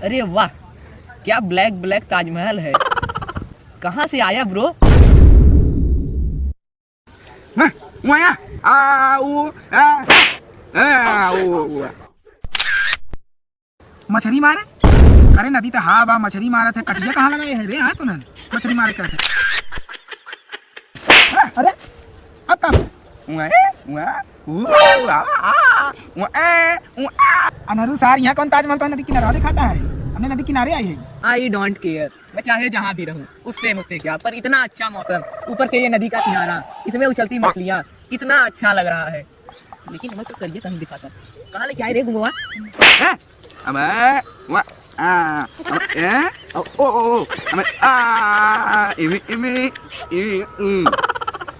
अरे वाह, क्या ब्लैक ब्लैक ताजमहल है। कहाँ से आया ब्रो? मछली मारे? अरे नदी तो हाँ बा, मछली मारा था। कटिया कहाँ लगाए है रे? हाँ तूने मछली मारे कर। अरे अब काम अनरू सार, यहाँ कौन ताजमहल तो नदी किनारे दिखाता है? हमने नदी किनारे आई है। आई डोंट केयर, मैं चाहे जहाँ भी रहूँ, उससे मुझसे क्या। पर इतना अच्छा मौसम, ऊपर से ये नदी का किनारा, इसमें उछलती मछलियाँ, कितना अच्छा लग रहा है। लेकिन मैं तो करिए कहीं दिखाता। कहाँ लेके आए रे गुंगवा?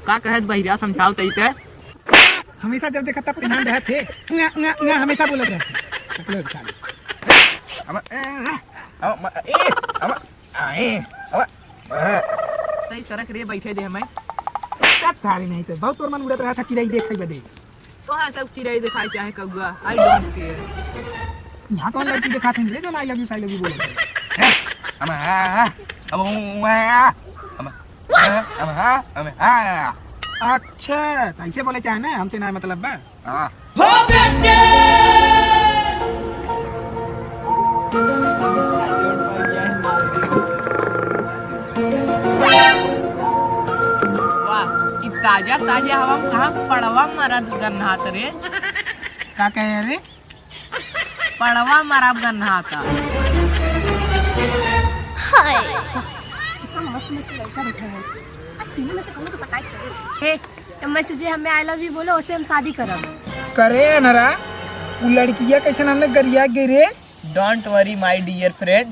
का कहत बहिरा, समझाओ तईते। हमेशा जब देखा तब पिनान रहे थे, हमेशा बोलत रहे। तई सड़क रे बैठे दे हमें। सारी नहीं तो बहुत तोर मन उड़त रहा था चिड़ै देख बदे। कहाँ सब चिड़ै दिखाई चाहे कौआ, आई डोंट केयर। यहाँ कौन लड़की दिखा थे जो आई लव यू बोले? अच्छा तो ऐसे बोले चाहे ना, हमसे ना मतलब बा। ताजा ताजा हवा में कहाँ पड़वा मारा गन्हात रे? का कहे रे? पड़वा मारा गन्हाता। हाय, कितना मस्त मस्त लड़का बैठा है। आज तीनों में से कौन को पता ही चले। तो मैं तुझे हमें आई लव यू बोलो, उससे हम शादी करब। करे नरा, वो लड़किया कैसे हमने गरिया गिरे? Don't worry my dear friend,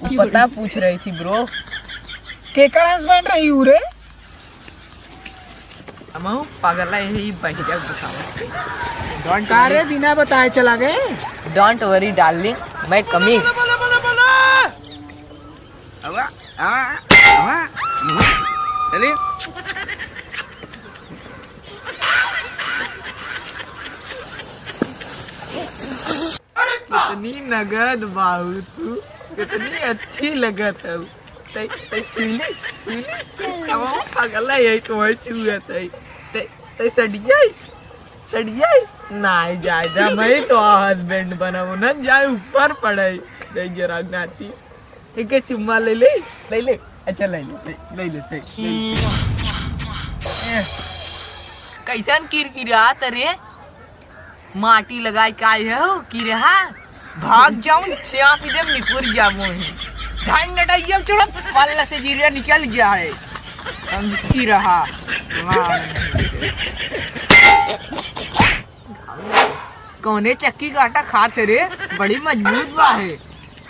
वो पता पूछ रही थी ब्रो। केकर हस्बैंड रही हूँ रे? हम पागल यही बहिरा बताओ। डोंट कारे बिना बताए चला गए। डोंट वरी डार्लिंग, मैं कमिंग। कितनी नगद बाहू तू, कितनी अच्छी लगत है। पागल यही तो चूहे सड़ियाई नहीं जाए। मैं तो हस्बैंड बनाऊ न जाए, ऊपर पड़े जरा नाती। एक चुम्मा ले ले। अच्छा ले ले। कैसन किरकिरा तरे माटी लगाई काय है हो किरहा? भाग जाऊं चाप दे निपुर जामो है। ढाई नटाइया चलो पल्ला से जीरा निकल गया है। हम की रहा कौने चक्की का आटा खाते रे? बड़ी मजबूत बा है।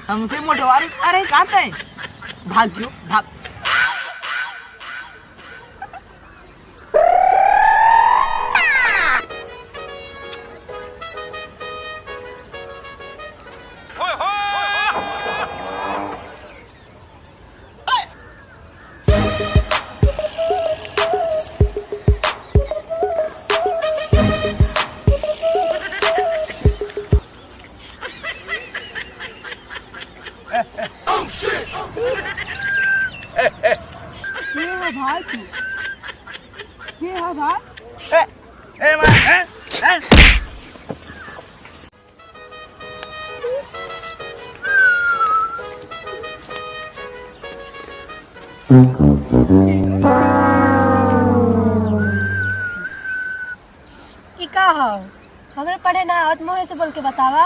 हमसे मोटवार अरे खाते हैं। भाग जो भाग। का हो हमरे पढ़े ना आवत, मोहे से बोल के बतावा।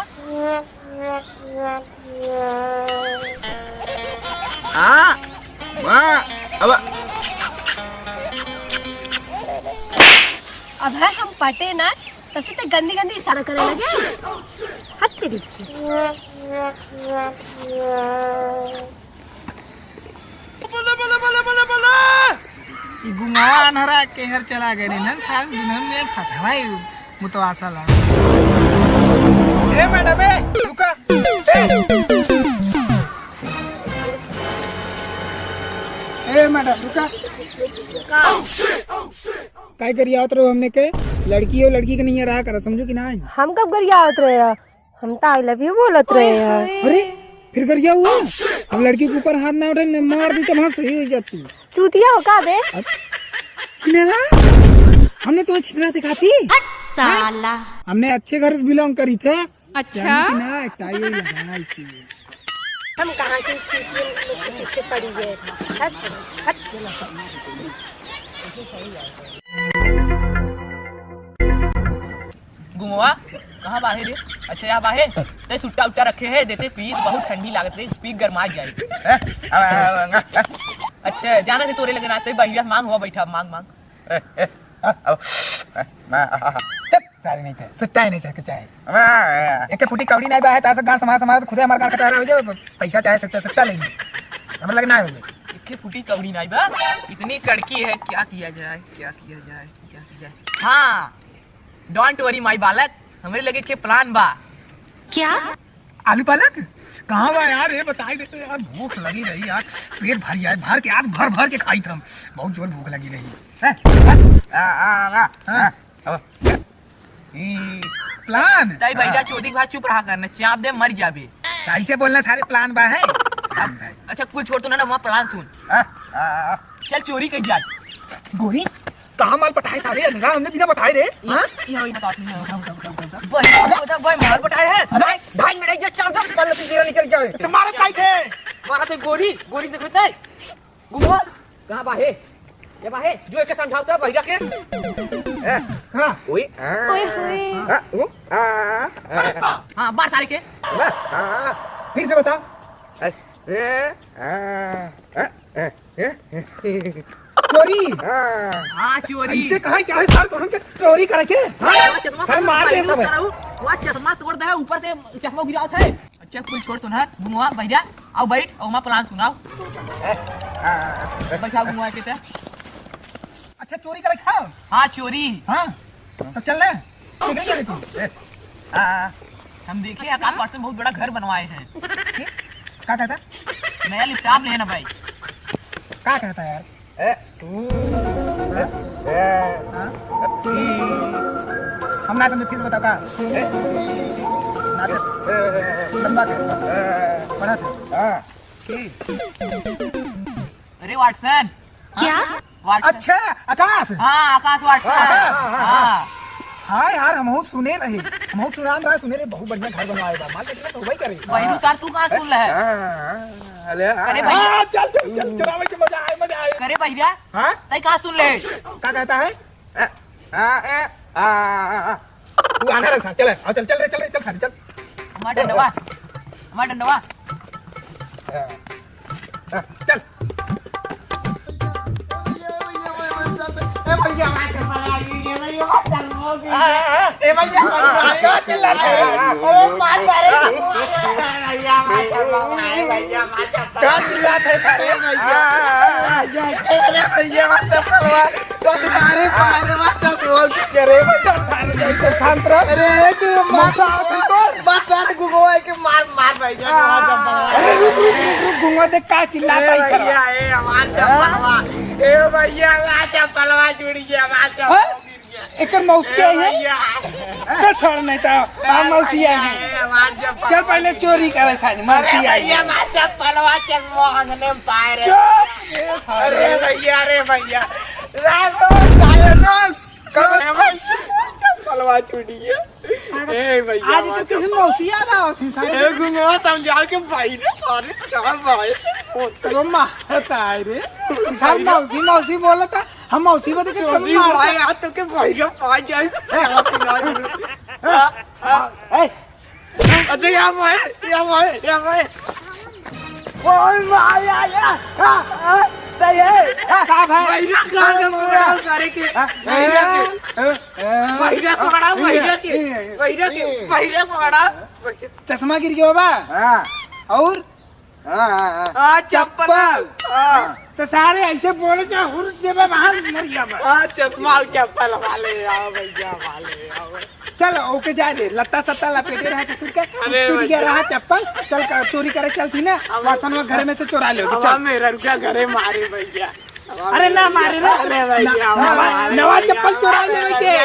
अब है हम पढ़े ना, तब से तो गंदी गंदी इशारा करे लगे। हद तेरी। गुंगावा नरा केहर चला गए नन साल दुनन में एक साथ हवाई मुतो आशा ला। ए मैडम ए रुका। ए मैडम रुका। काय करिया उतरो हमने के लड़की हो, लड़की के नहीं रहा कर, समझो कि ना। हम कब गरिया आवत रहे? हम तो आई लव यू बोलत रहे हैं। अरे फिर कर क्या हुआ? अब लड़की के ऊपर हाथ ना उठे, मार दी तो वहाँ सही हो जाती। चूतिया हो का बे? छिनेरा? हमने तुम्हें छिनेरा दिखाती? साला। हमने अच्छे घर से बिलोंग करी थे। अच्छा। ना टाई लगाई थी। हम कहाँ से चूतियों के पीछे पड़ी गए? गुमुआ कहाँ बाहे रे? अच्छा यहाँ बाहे ते सुट्टा उट्टा रखे है देते पी बहुत ठंडी लागत रे पी गरमा जाए। अच्छा जाना से तोरे लगे नाते बहिरा मांग हुआ बैठा मांग मांग। सारे नहीं थे सुट्टा ही नहीं सके चाहे एक फुटी कवड़ी नहीं बाहे तासे गांव समाज समाज खुदे हमार गांव कटा रहा हो जाए पैसा चाहे सकता सुट्टा लेंगे हमें लगना है एक फुटी कवड़ी नहीं बा इतनी कड़की है क्या किया जाए क्या किया जाए क्या किया जाए। हाँ डोंट वरी माय बालक हमारे लगे के प्लान बा। क्या? आलू पालक कहाँ बा यार? ये बताई देते यार भूख लगी रही यार पेट भर यार भर के आज भर भर के खाई थम बहुत जोर भूख लगी रही। प्लान ताई भैया चोदी भाई चुप रहा करना चाप दे मर जाबे। ऐसे बोलना सारे प्लान बा है। अच्छा कुछ छोड़ तो ना वहाँ प्लान सुन चल चोरी कर जाए। गोरी कहाँ माल पटाए सारे हमने बिना बताए रे। भाई माल बटाए है भाई मेरे जो चाप दे कल की निकल जाए तुम्हारे काय थे मारा से गोरी गोरी देखते है गुमो कहाँ बाहे ये बाहे जो एक समझाता है भैया के हां ओए ओए होए। हाँ बात सारे के फिर से बता। चोरी हाँ चोरी ऐसे कहा चाहे साल तो हमसे चोरी करे के चश्मा मार दे सब वहाँ चश्मा तोड़ दे ऊपर से चश्मा गिरा है। अच्छा कुछ छोड़ तो ना घुमवा भैया आओ बैठ और मैं प्लान सुनाओ बैठा घुमवा के अच्छा चोरी करे खाओ। हाँ चोरी हाँ तो चल रहे निकल तू हम देखे आकाश वाटसन बहुत बड़ा घर बनवाए हैं। क्या कहता नया लैपटॉप लेना भाई क्या कहता यार हम ना समझे फिर बताओ का लंबा बड़ा था। अरे वाटसन क्या? अच्छा आकाश हाँ आकाश वाटसन हाँ हाँ यार हम सुने रहे हम सुनान रहा सुने रहे बहुत बढ़िया घर बनवाएगा माल कितना तो वही करे वही सर तू कहाँ सुन रहा है करे भैया चल चल चल चुरावे के मजा आए करे भैया हाँ तई कहाँ सुन ले क्या कहता है तू आना रख चल चल चल रे चल सारी चल हमारा डंडवा चल घुमा दे का चिल्लाता एक मौसी आई है छोड़ नहीं था मौसी आई है चल पहले चोरी करे सारी मौसी आई है अरे भैया पलवा छूटी है भैया आज तो किसी मौसी आ रहा थी सारे घुमा समझा के भाई ने सारे चार भाई ओ मारता है रे सब मौसी मौसी बोला था हम मौसी को देख के तुम मार भाई आ तो के भाई ने आ जाए अच्छा या भाई ओए माया या सही है का भाई का पूरा करे के भैया पकड़ा चश्मा गिर गया बा और चप्पल तो सारे ऐसे बोले जो हुर देवे वहां मर गया बा चश्मा चप्पल वाले आओ भैया वाले आओ चल ओके जा दे लत्ता सत्ता लपेटे रहा तो के टूट गया रहा चप्पल चल चोरी करे चलती ना वासन में घर में से चुरा ले चल मेरा रुका घरे मारे भैया अरे ना मारे रे नवा चप्पल चुरा ले के